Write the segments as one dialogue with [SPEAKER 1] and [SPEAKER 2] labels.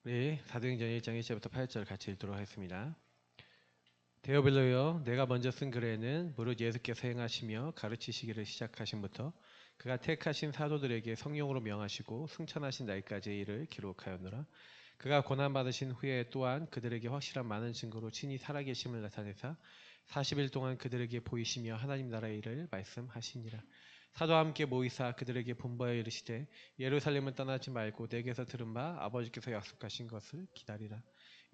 [SPEAKER 1] 우리 사도행전 1장 1절부터 8절 같이 읽도록 하겠습니다. 데오빌로여, 내가 먼저 쓴 글에는 무릇 예수께서 행하시며 가르치시기를 시작하심부터 그가 택하신 사도들에게 성령으로 명하시고 승천하신 날까지의 일을 기록하였노라. 그가 고난받으신 후에 또한 그들에게 확실한 많은 증거로 친히 살아계심을 나타내사 40일 동안 그들에게 보이시며 하나님 나라의 일을 말씀하시니라. 사도와 함께 모이사 그들에게 분부하여 이르시되 예루살렘을 떠나지 말고 내게서 들은 바 아버지께서 약속하신 것을 기다리라.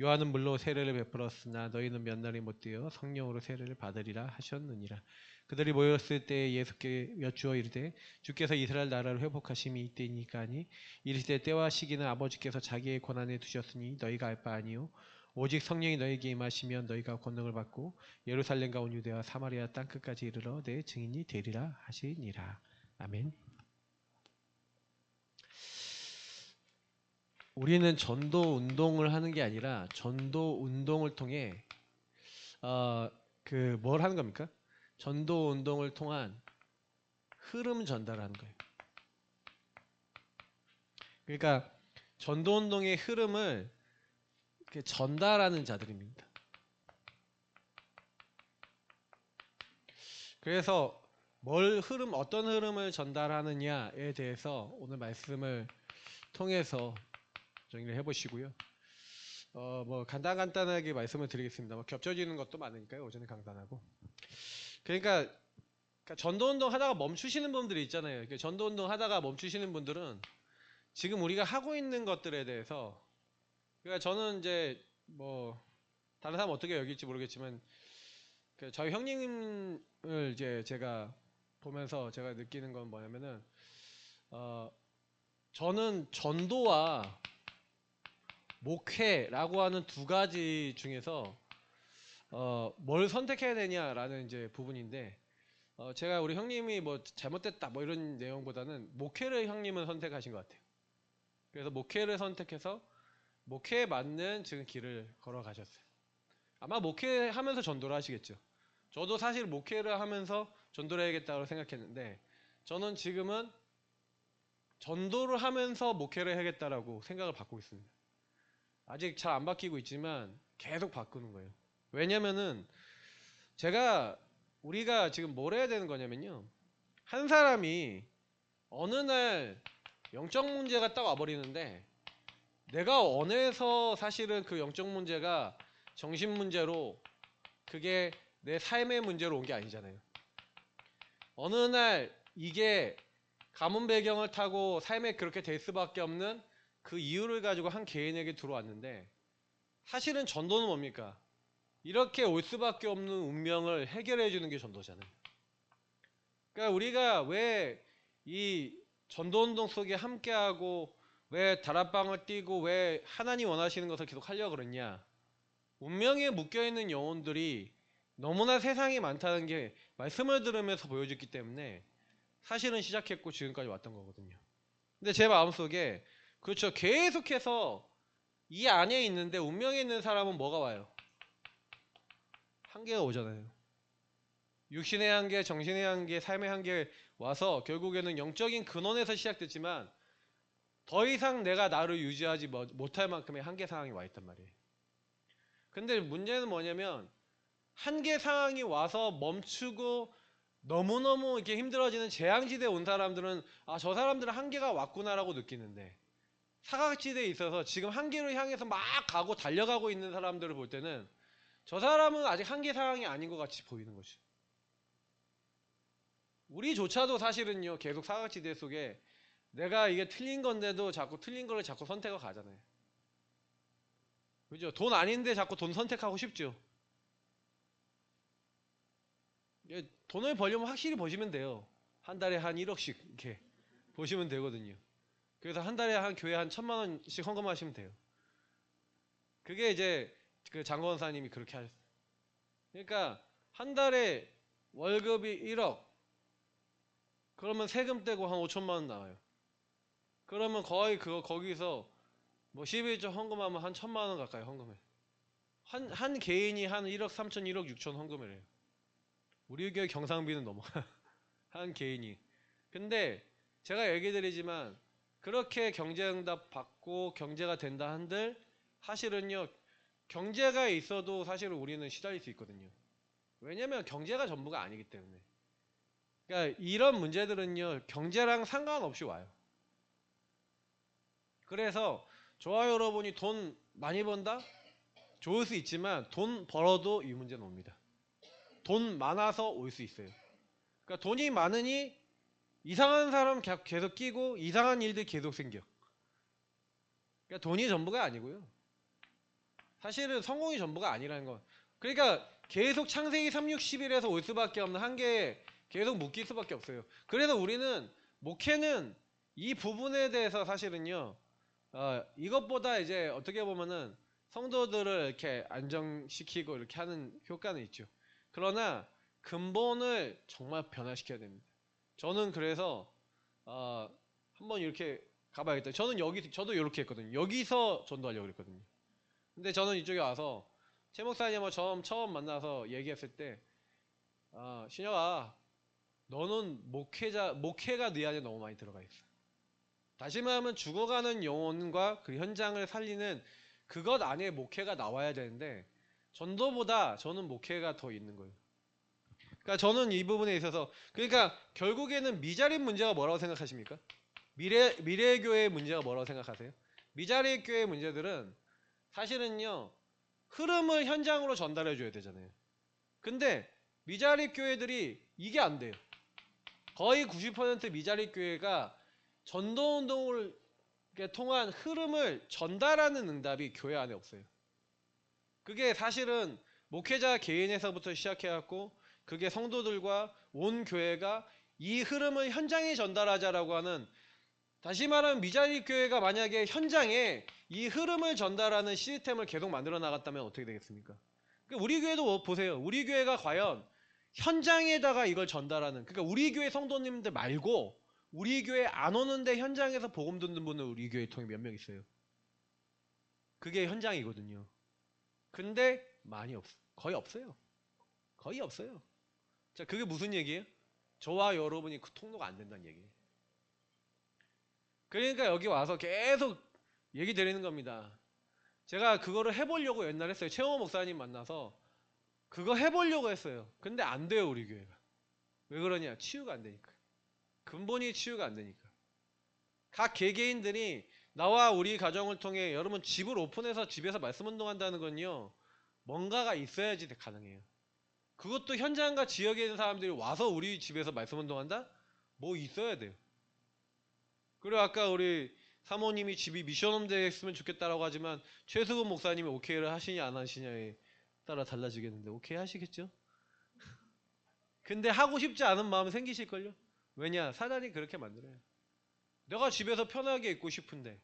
[SPEAKER 1] 요한은 물로 세례를 베풀었으나 너희는 몇 날이 못되어 성령으로 세례를 받으리라 하셨느니라. 그들이 모였을 때 예수께 여쭈어 이르되 주께서 이스라엘 나라를 회복하심이 이때이니까니 이르시되 때와 시기는 아버지께서 자기의 권한에 두셨으니 너희가 알 바 아니요 오직 성령이 너희에게 임하시면 너희가 권능을 받고 예루살렘과 온 유대와 사마리아 땅끝까지 이르러 내 증인이 되리라 하시니라. 아멘. 우리는 전도 운동을 하는 게 아니라 전도 운동을 통해 뭘 하는 겁니까? 전도 운동을 통한 흐름 전달을 하는 거예요. 그러니까 전도 운동의 흐름을 전달하는 자들입니다. 그래서 어떤 흐름을 전달하느냐에 대해서 오늘 말씀을 통해서 정리를 해보시고요. 간단하게 말씀을 드리겠습니다. 겹쳐지는 것도 많으니까요. 오전에 강단하고. 그러니까 전도운동 하다가 멈추시는 분들이 있잖아요. 전도운동 하다가 멈추시는 분들은 지금 우리가 하고 있는 것들에 대해서, 그러니까 저는 이제 다른 사람 어떻게 여길지 모르겠지만 저희 형님을 이제 제가 보면서 제가 느끼는 건 뭐냐면은 저는 전도와 목회라고 하는 두 가지 중에서 뭘 선택해야 되냐라는 이제 부분인데, 제가 우리 형님이 잘못됐다 이런 내용보다는 목회를 형님은 선택하신 것 같아요. 그래서 목회를 선택해서 목회에 맞는 지금 길을 걸어가셨어요. 아마 목회하면서 전도를 하시겠죠. 저도 사실 목회를 하면서 전도를 해야겠다고 생각했는데, 저는 지금은 전도를 하면서 목회를 해야겠다라고 생각을 바꾸고 있습니다. 아직 잘 안 바뀌고 있지만 계속 바꾸는 거예요. 왜냐면은 우리가 지금 뭘 해야 되는 거냐면요, 한 사람이 어느 날 영적 문제가 딱 와버리는데 내가 원해서 사실은 그 영적 문제가 정신 문제로, 그게 내 삶의 문제로 온 게 아니잖아요. 어느 날 이게 가문 배경을 타고 삶에 그렇게 될 수밖에 없는 그 이유를 가지고 한 개인에게 들어왔는데, 사실은 전도는 뭡니까? 이렇게 올 수밖에 없는 운명을 해결해 주는 게 전도잖아요. 그러니까 우리가 왜 이 전도운동 속에 함께하고 왜 다락방을 뛰고 왜 하나님 원하시는 것을 계속 하려고 그러냐? 운명에 묶여있는 영혼들이 너무나 세상이 많다는 게 말씀을 들으면서 보여줬기 때문에 사실은 시작했고 지금까지 왔던 거거든요. 근데 제 마음속에, 그렇죠, 계속해서 이 안에 있는데 운명에 있는 사람은 뭐가 와요? 한계가 오잖아요. 육신의 한계, 정신의 한계, 삶의 한계 와서 결국에는 영적인 근원에서 시작됐지만 더 이상 내가 나를 유지하지 못할 만큼의 한계 상황이 와 있단 말이에요. 근데 문제는 뭐냐면, 한계 상황이 와서 멈추고 너무너무 이렇게 힘들어지는 재앙지대에 온 사람들은 저 사람들은 한계가 왔구나라고 느끼는데, 사각지대에 있어서 지금 한계를 향해서 막 가고 달려가고 있는 사람들을 볼 때는 저 사람은 아직 한계 상황이 아닌 것 같이 보이는 거죠. 우리조차도 사실은요, 계속 사각지대 속에 내가 이게 틀린 건데도 자꾸 틀린 거를 자꾸 선택을 가잖아요. 그죠? 돈 아닌데 자꾸 돈 선택하고 싶죠. 돈을 벌려면 확실히 버시면 돼요. 한 달에 한 1억씩 이렇게 보시면 되거든요. 그래서 한 달에 한 교회 한 1,000만 원씩 헌금하시면 돼요. 그게 이제 그 장건사님이 그렇게 하셨어요. 그러니까 한 달에 월급이 1억, 그러면 세금 떼고 한 5천만 원 나와요. 그러면 거의 거기서 11조 헌금하면 한 1,000만 원 가까이 헌금해. 한 개인이 한 1억 3천, 1억 6천 헌금을 해요. 우리 교회 경상비는 넘어. 한 개인이. 근데 제가 얘기 드리지만 그렇게 경제응답 받고 경제가 된다 한들 사실은요 경제가 있어도 사실은 우리는 시달릴 수 있거든요. 왜냐면 경제가 전부가 아니기 때문에. 그러니까 이런 문제들은요 경제랑 상관없이 와요. 그래서 저와 여러분이 돈 많이 번다? 좋을 수 있지만 돈 벌어도 이 문제는 옵니다. 돈 많아서 올 수 있어요. 그러니까 돈이 많으니 이상한 사람 계속 끼고 이상한 일들 계속 생겨. 그러니까 돈이 전부가 아니고요. 사실은 성공이 전부가 아니라는 거. 그러니까 계속 창세기 3, 6, 11에서 올 수밖에 없는 한계에 계속 묶일 수밖에 없어요. 그래서 우리는 목회는 이 부분에 대해서 사실은요. 이것보다 이제 어떻게 보면은 성도들을 이렇게 안정시키고 이렇게 하는 효과는 있죠. 그러나 근본을 정말 변화시켜야 됩니다. 저는 그래서 한번 이렇게 가봐야겠다. 저도 이렇게 했거든요. 여기서 전도하려고 그랬거든요. 근데 저는 이쪽에 와서 최 목사님을 처음 만나서 얘기했을 때 신혁아 너는 목회가 네 안에 너무 많이 들어가 있어. 다시 말하면 죽어가는 영혼과 그 현장을 살리는 그것 안에 목회가 나와야 되는데 전도보다 저는 목회가 더 있는 거예요. 그러니까 저는 이 부분에 있어서 그러니까 결국에는 미자립 문제가 뭐라고 생각하십니까? 미래 교회의 문제가 뭐라고 생각하세요? 미자립 교회의 문제들은 사실은요 흐름을 현장으로 전달해 줘야 되잖아요. 근데 미자립 교회들이 이게 안 돼요. 거의 90% 미자립 교회가 전도운동을 통한 흐름을 전달하는 응답이 교회 안에 없어요. 그게 사실은 목회자 개인에서부터 시작해갖고 그게 성도들과 온 교회가 이 흐름을 현장에 전달하자라고 하는 다시 말하면 미자립 교회가 만약에 현장에 이 흐름을 전달하는 시스템을 계속 만들어 나갔다면 어떻게 되겠습니까? 우리 교회도 보세요. 우리 교회가 과연 현장에다가 이걸 전달하는 그러니까 우리 교회 성도님들 말고 우리 교회 안 오는데 현장에서 복음 듣는 분은 우리 교회 통에 몇 명 있어요. 그게 현장이거든요. 근데 거의 없어요. 거의 없어요. 자, 그게 무슨 얘기예요? 저와 여러분이 그 통로가 안 된다는 얘기예요. 그러니까 여기 와서 계속 얘기 드리는 겁니다. 제가 그거를 해보려고 옛날에 했어요. 최홍호 목사님 만나서 그거 해보려고 했어요. 근데 안 돼요, 우리 교회가. 왜 그러냐? 치유가 안 되니까. 근본이 치유가 안 되니까. 각 개개인들이 나와 우리 가정을 통해 여러분 집을 오픈해서 집에서 말씀 운동한다는 건요. 뭔가가 있어야지 가능해요. 그것도 현장과 지역에 있는 사람들이 와서 우리 집에서 말씀 운동한다? 뭐 있어야 돼요. 그리고 아까 우리 사모님이 집이 미션홈 됐으면 좋겠다라고 하지만 최수근 목사님이 오케이를 하시냐 안 하시냐에 따라 달라지겠는데 오케이 하시겠죠? 근데 하고 싶지 않은 마음이 생기실걸요? 왜냐? 사단이 그렇게 만들어요. 내가 집에서 편하게 있고 싶은데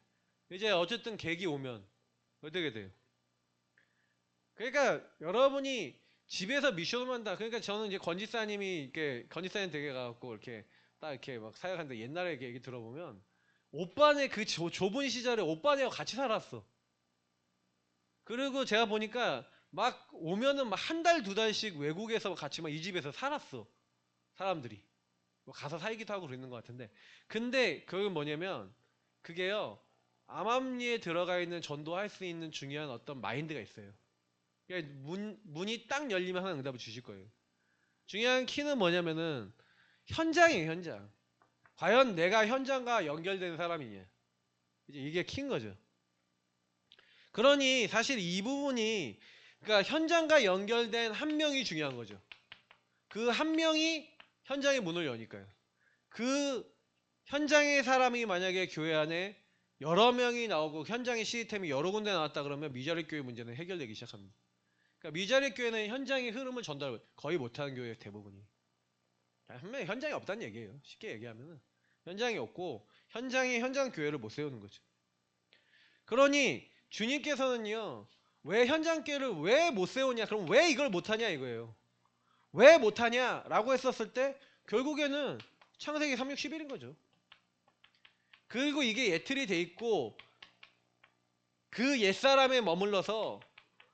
[SPEAKER 1] 이제 어쨌든 계기 오면 어떻게 돼요? 그러니까 여러분이 집에서 미션홈 한다. 그러니까 저는 이제 건지사님이 이렇게 건지사님 댁에 가갖고 이렇게 딱 이렇게 막 사역하는데 옛날에 얘기 들어보면 오빠네 그 좁은 시절에 오빠네와 같이 살았어. 그리고 제가 보니까 막 오면은 막 한 달, 두 달씩 외국에서 같이 막 이 집에서 살았어. 사람들이. 뭐 가서 살기도 하고 그러는 것 같은데. 근데 그건 뭐냐면 그게요. 암암리에 들어가 있는 전도할 수 있는 중요한 어떤 마인드가 있어요. 그러니까 문이 딱 열리면 하나 응답을 주실 거예요. 중요한 키는 뭐냐면은 현장이에요, 현장. 과연 내가 현장과 연결된 사람이냐. 이제 이게 키인 거죠. 그러니 사실 이 부분이 그러니까 현장과 연결된 한 명이 중요한 거죠. 그 한 명이 현장의 문을 여니까요. 그 현장의 사람이 만약에 교회 안에 여러 명이 나오고 현장의 시스템이 여러 군데 나왔다 그러면 미자립 교회 문제는 해결되기 시작합니다. 그러니까 미자립 교회는 현장의 흐름을 전달 거의 못하는 교회 대부분이. 한 명이 현장이 없다는 얘기예요. 쉽게 얘기하면은 현장이 없고 현장 교회를 못 세우는 거죠. 그러니 주님께서는요. 왜 현장교회를 왜 못 세우냐? 그럼 왜 이걸 못하냐 이거예요. 왜 못하냐? 라고 했었을 때 결국에는 창세기 3, 6, 11인 거죠. 그리고 이게 예틀이 돼 있고 그 옛사람에 머물러서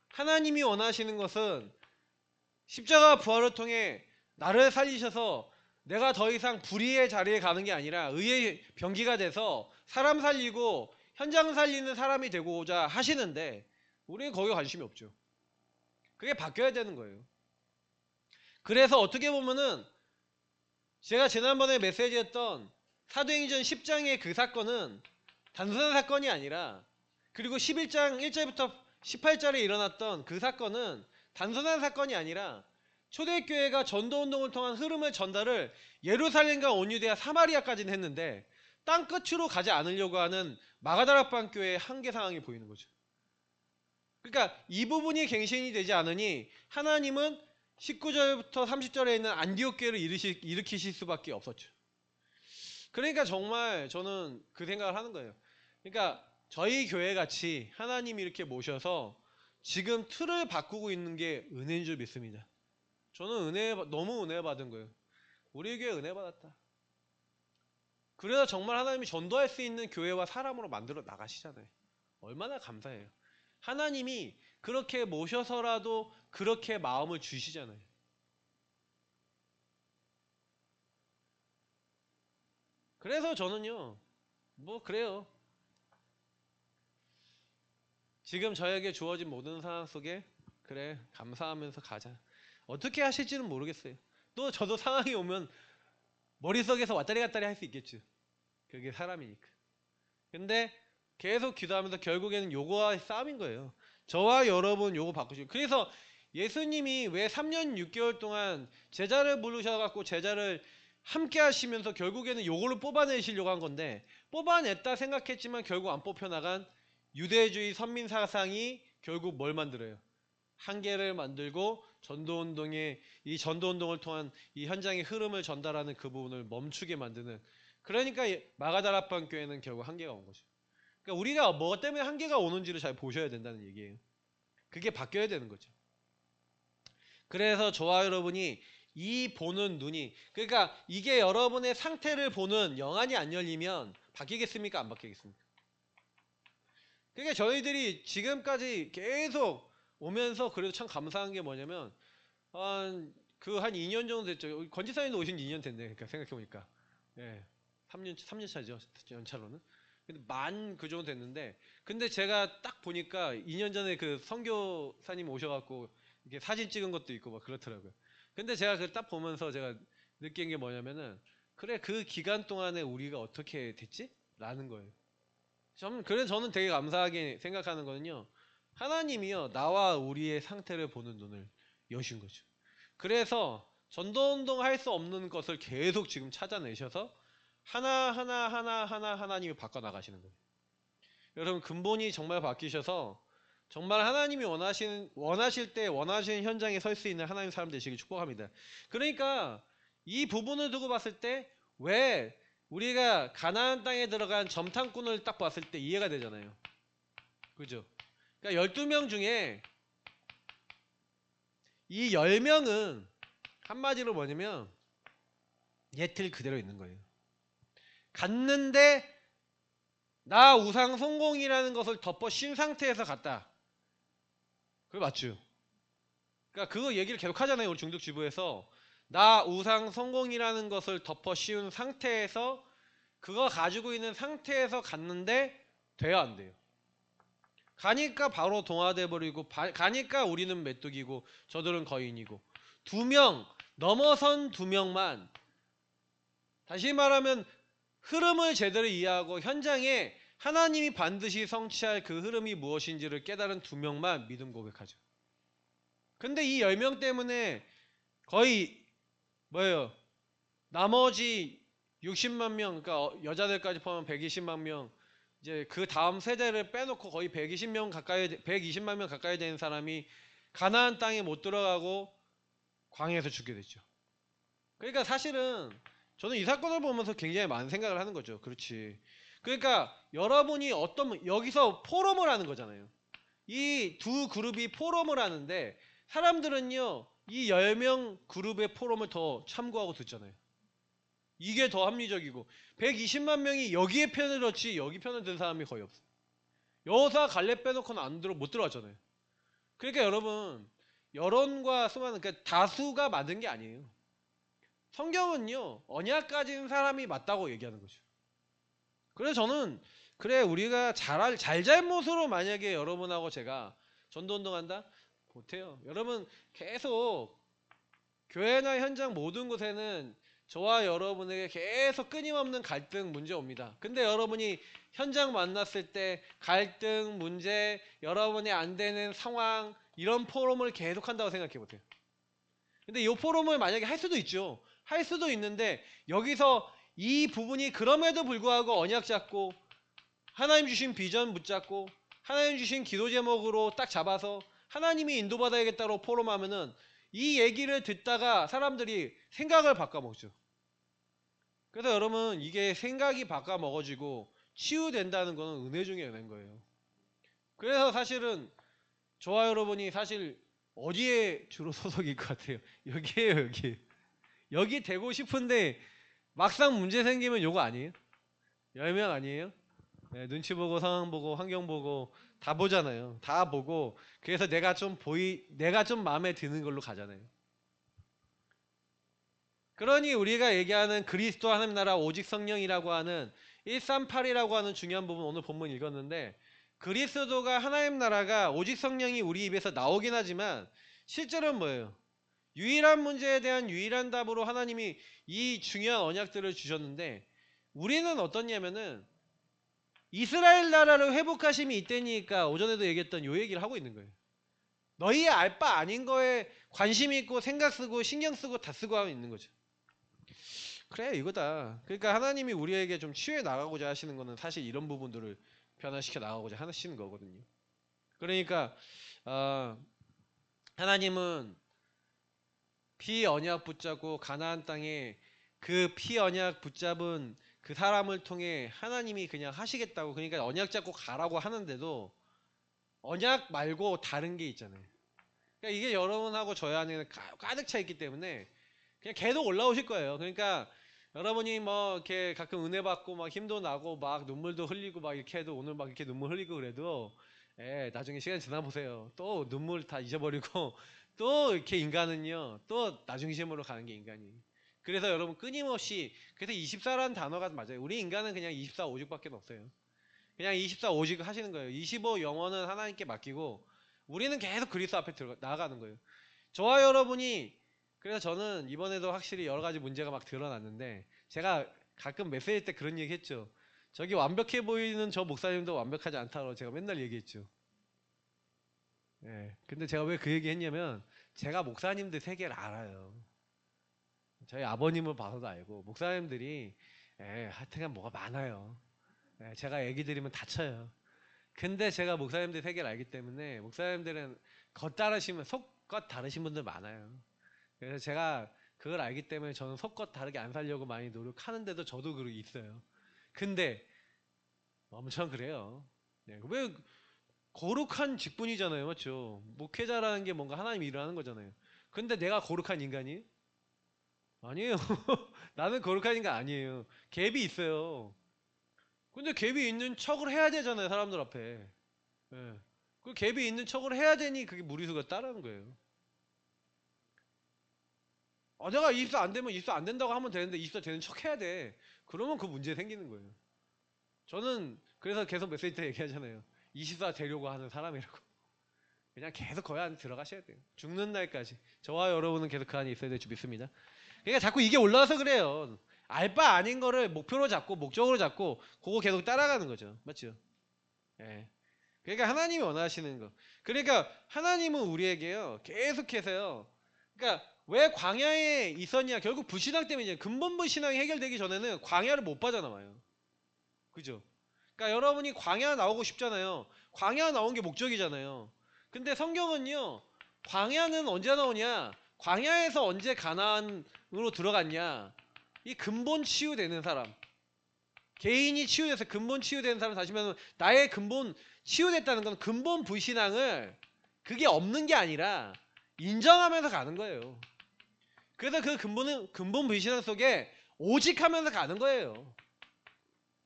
[SPEAKER 1] 하나님이 원하시는 것은 십자가 부활을 통해 나를 살리셔서 내가 더 이상 불의의 자리에 가는 게 아니라 의의 병기가 돼서 사람 살리고 현장 살리는 사람이 되고자 하시는데 우리는 거기에 관심이 없죠. 그게 바뀌어야 되는 거예요. 그래서 어떻게 보면은 제가 지난번에 메시지했던 사도행전 10장의 그 사건은 단순한 사건이 아니라, 그리고 11장 1절부터 18절에 일어났던 그 사건은 단순한 사건이 아니라 초대교회가 전도운동을 통한 흐름의 전달을 예루살렘과 온유대와 사마리아까지는 했는데 땅끝으로 가지 않으려고 하는 마가다락방 교회의 한계 상황이 보이는 거죠. 그러니까 이 부분이 갱신이 되지 않으니 하나님은 19절부터 30절에 있는 안디옥 교회를 일으키실 수밖에 없었죠. 그러니까 정말 저는 그 생각을 하는 거예요. 그러니까 저희 교회 같이 하나님이 이렇게 모셔서 지금 틀을 바꾸고 있는 게 은혜인 줄 믿습니다. 저는 너무 은혜 받은 거예요. 우리 교회 은혜 받았다. 그래서 정말 하나님이 전도할 수 있는 교회와 사람으로 만들어 나가시잖아요. 얼마나 감사해요. 하나님이 그렇게 모셔서라도 그렇게 마음을 주시잖아요. 그래서 저는요, 뭐 그래요. 지금 저에게 주어진 모든 상황 속에 그래 감사하면서 가자. 어떻게 하실지는 모르겠어요. 또 저도 상황이 오면 머릿속에서 왔다리 갔다리 할 수 있겠죠. 그게 사람이니까. 근데 계속 기도하면서 결국에는 요거와의 싸움인 거예요. 저와 여러분 요거 바꾸시고. 그래서 예수님이 왜 3년 6개월 동안 제자를 부르셔갖고 제자를 함께 하시면서 결국에는 요걸로 뽑아내시려고 한 건데, 뽑아냈다 생각했지만 결국 안 뽑혀나간 유대주의 선민 사상이 결국 뭘 만들어요? 한계를 만들고 이 전도운동을 통한 이 현장의 흐름을 전달하는 그 부분을 멈추게 만드는, 그러니까 마가다락방 교회는 결국 한계가 온 거죠. 그러니까 우리가 뭐 때문에 한계가 오는지를 잘 보셔야 된다는 얘기예요. 그게 바뀌어야 되는 거죠. 그래서 저와 여러분이 이 보는 눈이, 그러니까 이게 여러분의 상태를 보는 영안이 안 열리면 바뀌겠습니까? 안 바뀌겠습니까? 그러니까 저희들이 지금까지 계속 오면서 그래도 참 감사한 게 뭐냐면 한 2년 정도 됐죠. 권지사님도 오신 지 2년 됐네. 그러니까 생각해보니까. 예. 3년 차죠. 연차로는. 근데 그 정도 됐는데, 근데 제가 딱 보니까 2년 전에 그 선교사님 오셔갖고 이렇게 사진 찍은 것도 있고 막 그렇더라고요. 근데 제가 그 딱 보면서 제가 느낀 게 뭐냐면은, 그래 그 기간 동안에 우리가 어떻게 됐지? 라는 거예요. 그래서 저는 되게 감사하게 생각하는 거는요, 하나님이요 나와 우리의 상태를 보는 눈을 여신 거죠. 그래서 전도운동 할 수 없는 것을 계속 지금 찾아내셔서 하나님이 바꿔나가시는 거예요. 여러분 근본이 정말 바뀌셔서 정말 하나님이 원하실 때 원하시는 현장에 설 수 있는 하나님 사람 되시길 축복합니다. 그러니까 이 부분을 두고 봤을 때 왜 우리가 가나안 땅에 들어간 점탕꾼을 딱 봤을 때 이해가 되잖아요. 그죠? 그러니까 12명 중에 이 10명은 한마디로 뭐냐면 예틀 그대로 있는 거예요. 갔는데 나 우상 성공이라는 것을 덮어 씌운 상태에서 갔다. 그거 맞죠? 그러니까 그거 얘기를 계속 하잖아요. 우리 중독지부에서 나 우상 성공이라는 것을 덮어 씌운 상태에서, 그거 가지고 있는 상태에서 갔는데 돼야 안 돼요. 가니까 바로 동화돼 버리고, 가니까 우리는 메뚜기고 저들은 거인이고, 2명 넘어선 2명만, 다시 말하면 흐름을 제대로 이해하고 현장에 하나님이 반드시 성취할 그 흐름이 무엇인지를 깨달은 2명만 믿음 고백하죠. 근데 이 10명 때문에 거의 뭐예요? 나머지 60만 명, 그러니까 여자들까지 포함하면 120만 명, 이제 그 다음 세대를 빼놓고 거의 120만 명 가까이 되는 사람이 가나안 땅에 못 들어가고 광야에서 죽게 됐죠. 그러니까 사실은 저는 이 사건을 보면서 굉장히 많은 생각을 하는 거죠. 그렇지. 그러니까 여러분이 여기서 포럼을 하는 거잖아요. 이 두 그룹이 포럼을 하는데 사람들은요 이 10명 그룹의 포럼을 더 참고하고 듣잖아요. 이게 더 합리적이고, 120만 명이 여기에 편을 들었지 여기 편을 든 사람이 거의 없어요. 여호수아 갈렙 빼놓고는 못 들어왔잖아요. 그러니까 여러분, 여론과 수많은, 그러니까 다수가 맞은 게 아니에요. 성경은요 언약 가진 사람이 맞다고 얘기하는 거죠. 그래서 저는 그래 우리가 잘잘못으로 만약에 여러분하고 제가 전도운동한다? 못해요. 여러분 계속 교회나 현장 모든 곳에는 저와 여러분에게 계속 끊임없는 갈등 문제 옵니다. 근데 여러분이 현장 만났을 때 갈등 문제 여러분이 안 되는 상황 이런 포럼을 계속 한다고 생각해 보세요. 근데 이 포럼을 만약에 할 수도 있죠. 할 수도 있는데 여기서 이 부분이 그럼에도 불구하고 언약 잡고 하나님 주신 비전 붙잡고 하나님 주신 기도 제목으로 딱 잡아서 하나님이 인도받아야겠다고 포럼하면은 이 얘기를 듣다가 사람들이 생각을 바꿔먹죠. 그래서 여러분 이게 생각이 바꿔먹어지고 치유된다는 거는 은혜 중에 은혜인 거예요. 그래서 사실은 저와 여러분이 사실 어디에 주로 소속일 것 같아요? 여기에요, 여기. 여기 되고 싶은데 막상 문제 생기면 요거 아니에요? 열명 아니에요? 네, 눈치 보고 상황 보고 환경 보고 다 보잖아요. 다 보고 그래서 내가 좀 마음에 드는 걸로 가잖아요. 그러니 우리가 얘기하는 그리스도 하나님 나라 오직 성령이라고 하는 138이라고 하는 중요한 부분 오늘 본문 읽었는데 그리스도가 하나님 나라가 오직 성령이 우리 입에서 나오긴 하지만 실제로는 뭐예요? 유일한 문제에 대한 유일한 답으로 하나님이 이 중요한 언약들을 주셨는데 우리는 어떻냐면은 이스라엘 나라를 회복하심이 이때니까 오전에도 얘기했던 요 얘기를 하고 있는 거예요. 너희의 알 바 아닌 거에 관심 있고 생각 쓰고 신경 쓰고 다 쓰고 하고 있는 거죠. 그래 이거다. 그러니까 하나님이 우리에게 좀 치유해 나가고자 하시는 거는 사실 이런 부분들을 변화시켜 나가고자 하시는 거거든요. 그러니까 하나님은 피 언약 붙잡고 가나안 땅에 그 피 언약 붙잡은 그 사람을 통해 하나님이 그냥 하시겠다고 그러니까 언약 잡고 가라고 하는데도 언약 말고 다른 게 있잖아요. 그러니까 이게 여러분하고 저희 안에는 가득 차 있기 때문에 그냥 계속 올라오실 거예요. 그러니까 여러분이 뭐 이렇게 가끔 은혜 받고 막 힘도 나고 막 눈물도 흘리고 막 이렇게 해도 오늘 막 이렇게 눈물 흘리고 그래도 나중에 시간 지나 보세요. 또 눈물 다 잊어버리고 또 이렇게 인간은요 또 나중 시험으로 가는 게 인간이. 그래서 여러분 끊임없이 그래서 24라는 단어가 맞아요. 우리 인간은 그냥 24 오직밖에 없어요. 그냥 24 오직 하시는 거예요. 25 영혼은 하나님께 맡기고 우리는 계속 그리스도 앞에 나아가는 거예요. 저와 여러분이 그래서 저는 이번에도 확실히 여러 가지 문제가 막 드러났는데 제가 가끔 메시지 때 그런 얘기 했죠. 저기 완벽해 보이는 저 목사님도 완벽하지 않다고 제가 맨날 얘기했죠. 근데 제가 왜 그 얘기 했냐면 제가 목사님들 세계를 알아요. 저희 아버님을 봐서도 알고 목사님들이 하여튼간 뭐가 많아요. 제가 얘기 드리면 다쳐요. 근데 제가 목사님들 세계를 알기 때문에 목사님들은 겉다르시면 속겉 다르신 분들 많아요. 그래서 제가 그걸 알기 때문에 저는 속겉 다르게 안 살려고 많이 노력하는데도 저도 그러고 있어요. 근데 엄청 그래요. 왜 거룩한 직분이잖아요. 맞죠? 목회자라는 게 뭔가 하나님 일을 하는 거잖아요. 근데 내가 거룩한 인간이? 아니에요. 나는 거룩한 인간 아니에요. 갭이 있어요. 근데 갭이 있는 척을 해야 되잖아요. 사람들 앞에. 그 갭이 있는 척을 해야 되니 그게 무리수가 따르는 거예요. 내가 24 안 되면 24 안 된다고 하면 되는데 24 되는 척 해야 돼. 그러면 그 문제 생기는 거예요. 저는 그래서 계속 메시지 때 얘기하잖아요. 24 되려고 하는 사람이라고. 그냥 계속 거기 안에 들어가셔야 돼요. 죽는 날까지. 저와 여러분은 계속 그 안에 있어야 될 줄 믿습니다. 그러니까 자꾸 이게 올라와서 그래요. 알 바 아닌 거를 목표로 잡고 목적으로 잡고 그거 계속 따라가는 거죠. 맞죠? 그러니까 하나님이 원하시는 거. 그러니까 하나님은 우리에게요. 계속해서요. 그러니까 왜 광야에 있었냐? 결국 불신앙 때문이죠. 근본부 신앙이 해결되기 전에는 광야를 못 빠져나와요. 그죠? 그러니까 여러분이 광야 나오고 싶잖아요. 광야 나온 게 목적이잖아요. 근데 성경은요. 광야는 언제 나오냐? 광야에서 언제 가나안으로 들어갔냐? 이 근본 치유되는 사람. 개인이 치유돼서 근본 치유되는 사람 다시면 나의 근본 치유됐다는 건 근본 불신앙을 그게 없는 게 아니라 인정하면서 가는 거예요. 그래서 그 근본 불신앙 속에 오직 하면서 가는 거예요.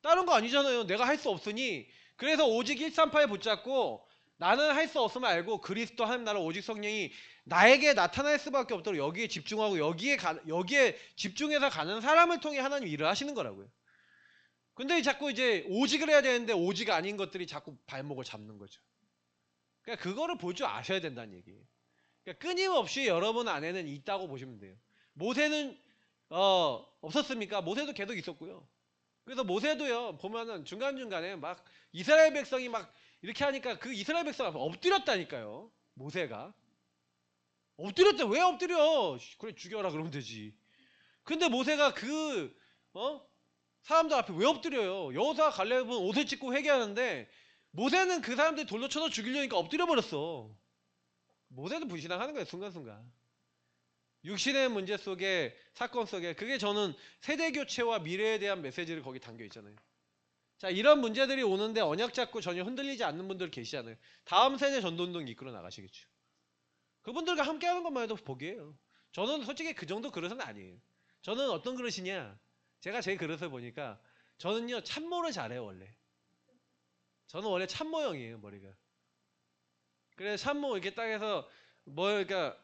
[SPEAKER 1] 다른 거 아니잖아요. 내가 할 수 없으니 그래서 오직 138에 붙잡고 나는 할 수 없음을 알고 그리스도 하나님 나라 오직 성령이 나에게 나타날 수밖에 없도록 여기에 집중하고 여기에 집중해서 가는 사람을 통해 하나님 일을 하시는 거라고요. 근데 자꾸 이제 오직을 해야 되는데 오직 아닌 것들이 자꾸 발목을 잡는 거죠. 그러니까 그거를 볼 줄 아셔야 된다는 얘기예요. 그러니까 끊임없이 여러분 안에는 있다고 보시면 돼요. 모세는 없었습니까? 모세도 계속 있었고요. 그래서 모세도요 보면은 중간중간에 막 이스라엘 백성이 막 이렇게 하니까 그 이스라엘 백성 앞에 엎드렸다니까요. 모세가 엎드렸대. 왜 엎드려? 그래 죽여라 그러면 되지. 근데 모세가 사람들 앞에 왜 엎드려요? 여호수아 갈렙은 옷을 찢고 회개하는데 모세는 그 사람들이 돌로 쳐서 죽이려니까 엎드려 버렸어. 모세도 불신앙하는 거예요. 순간순간. 육신의 문제 속에 사건 속에 그게 저는 세대교체와 미래에 대한 메시지를 거기 담겨 있잖아요. 자, 이런 문제들이 오는데 언약 잡고 전혀 흔들리지 않는 분들 계시잖아요. 다음 세대 전도운동 이끌어 나가시겠죠. 그분들과 함께하는 것만 해도 복이에요. 저는 솔직히 그 정도 그릇은 아니에요. 저는 어떤 그릇이냐, 제가 제 그릇을 보니까 저는요 참모를 잘해요. 원래 저는 원래 참모형이에요. 머리가. 그래서 참모 이렇게 딱 해서 그러니까